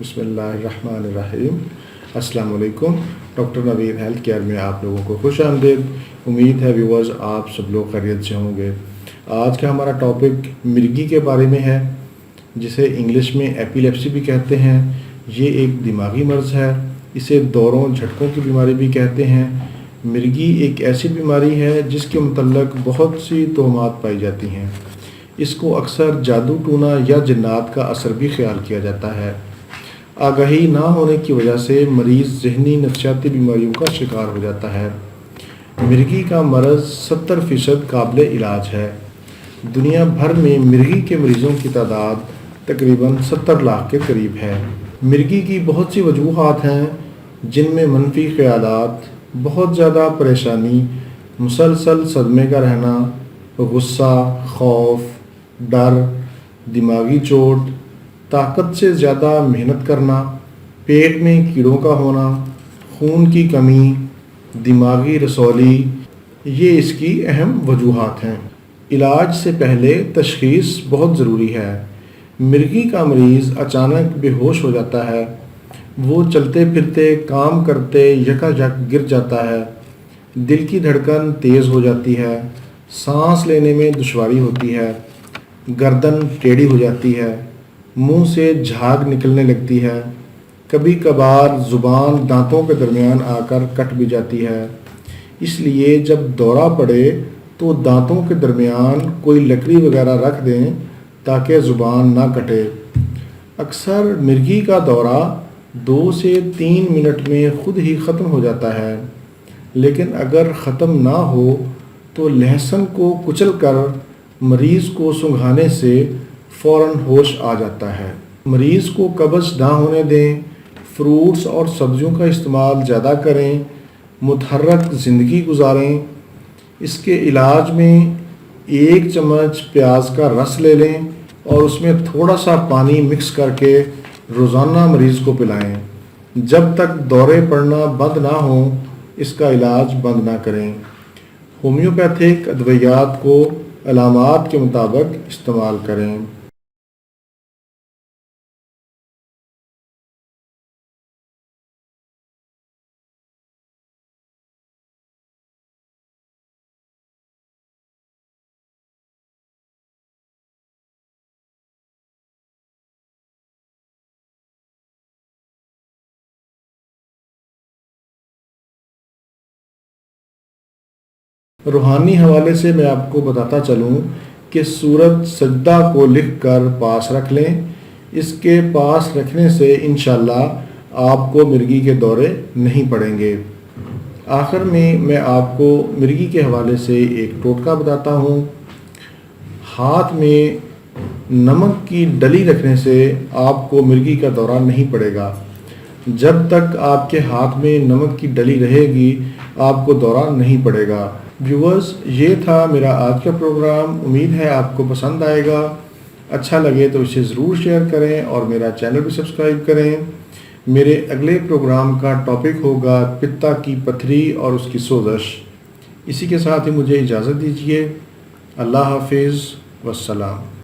بسم اللہ الرحمن الرحیم۔ السلام علیکم۔ ڈاکٹر نوید ہیلتھ کیئر میں آپ لوگوں کو خوش آمدید۔ امید ہے ویورز آپ سب لوگ خیریت سے ہوں گے۔ آج کا ہمارا ٹاپک مرگی کے بارے میں ہے، جسے انگلش میں ایپیلیپسی بھی کہتے ہیں۔ یہ ایک دماغی مرض ہے، اسے دوروں جھٹکوں کی بیماری بھی کہتے ہیں۔ مرگی ایک ایسی بیماری ہے جس کے متعلق بہت سی توہمات پائی جاتی ہیں۔ اس کو اکثر جادو ٹونا یا جنات کا اثر بھی خیال کیا جاتا ہے۔ آگاہی نہ ہونے کی وجہ سے مریض ذہنی نفسیاتی بیماریوں کا شکار ہو جاتا ہے۔ مرگی کا مرض 70% قابل علاج ہے۔ دنیا بھر میں مرگی کے مریضوں کی تعداد تقریباً 70 لاکھ کے قریب ہے۔ مرگی کی بہت سی وجوہات ہیں، جن میں منفی خیالات، بہت زیادہ پریشانی، مسلسل صدمے کا رہنا، غصہ، خوف، ڈر، دماغی چوٹ، طاقت سے زیادہ محنت کرنا، پیٹ میں کیڑوں کا ہونا، خون کی کمی، دماغی رسولی، یہ اس کی اہم وجوہات ہیں۔ علاج سے پہلے تشخیص بہت ضروری ہے۔ مرگی کا مریض اچانک بے ہوش ہو جاتا ہے، وہ چلتے پھرتے کام کرتے یکا یک گر جاتا ہے، دل کی دھڑکن تیز ہو جاتی ہے، سانس لینے میں دشواری ہوتی ہے، گردن ٹیڑھی ہو جاتی ہے، منہ سے جھاگ نکلنے لگتی ہے، کبھی کبھار زبان دانتوں کے درمیان آ کر کٹ بھی جاتی ہے۔ اس لیے جب دورہ پڑے تو دانتوں کے درمیان کوئی لکڑی وغیرہ رکھ دیں تاکہ زبان نہ کٹے۔ اکثر مرگی کا دورہ 2 سے 3 منٹ میں خود ہی ختم ہو جاتا ہے، لیکن اگر ختم نہ ہو تو لہسن کو کچل کر مریض کو سنگھانے سے فوراً ہوش آ جاتا ہے۔ مریض کو قبض نہ ہونے دیں، فروٹس اور سبزیوں کا استعمال زیادہ کریں، متحرک زندگی گزاریں۔ اس کے علاج میں 1 چمچ پیاز کا رس لے لیں اور اس میں تھوڑا سا پانی مکس کر کے روزانہ مریض کو پلائیں۔ جب تک دورے پڑنا بند نہ ہوں اس کا علاج بند نہ کریں۔ ہومیوپیتھک ادویات کو علامات کے مطابق استعمال کریں۔ روحانی حوالے سے میں آپ کو بتاتا چلوں کہ سورۃ سجدہ کو لکھ کر پاس رکھ لیں۔ اس کے پاس رکھنے سے انشاءاللہ آپ کو مرگی کے دورے نہیں پڑیں گے۔ آخر میں آپ کو مرگی کے حوالے سے ایک ٹوٹکا بتاتا ہوں۔ ہاتھ میں نمک کی ڈلی رکھنے سے آپ کو مرگی کا دورہ نہیں پڑے گا۔ جب تک آپ کے ہاتھ میں نمک کی ڈلی رہے گی آپ کو دورہ نہیں پڑے گا۔ ویورز، یہ تھا میرا آج کا پروگرام۔ امید ہے آپ کو پسند آئے گا۔ اچھا لگے تو اسے ضرور شیئر کریں اور میرا چینل بھی سبسکرائب کریں۔ میرے اگلے پروگرام کا ٹاپک ہوگا پتا کی پتھری اور اس کی سوزش۔ اسی کے ساتھ ہی مجھے اجازت دیجیے۔ اللہ حافظ والسلام۔